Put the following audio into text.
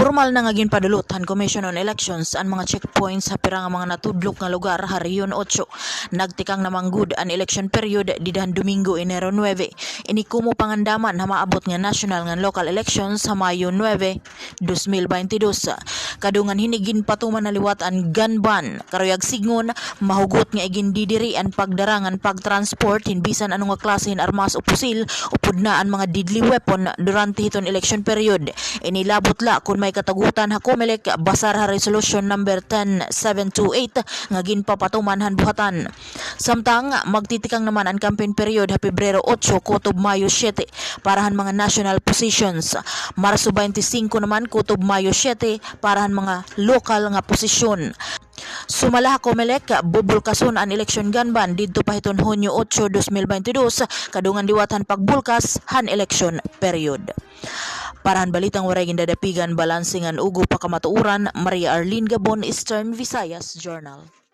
Formal na nga ginpadulutan Commission on Elections ang mga checkpoints sa pirang mga natudlok nga lugar ha Rehiyon 8. Nagtikang namanggod ang election period didahan Domingo, Enero 9. Ini kumo pangandaman ha maabot nga national nga local elections sa Mayo 9, 2022. Kadungan hinigin patuman na liwat ang gun ban. Karuyag signgon mahugot nga igindidiri ang pagdarangan pagtransport hinbisan ano nga klase hin armas o pusil o pudna ang mga deadly weapon durante hiton election period. Inilabot la kung may katagutan ha Comelec basar ha resolution number 10728 nga ginpapatuman han buhatan. Samtang magtitikang naman ang campaign period ha Pebrero 8 kutob Mayo 7 para han mga national positions. Marso 25 naman kutob Mayo 7 para han mga lokal nga posisyon. Sumala Comelec bubulkason ang election gun ban didto pa hiton Hunyo 8, 2022 kadungan diwatan pagbulkas han election period. Para han balitang waray gindadapigan balansingan ugo pa kamatuuran, Maria Arlene Gabon, Eastern Visayas Journal.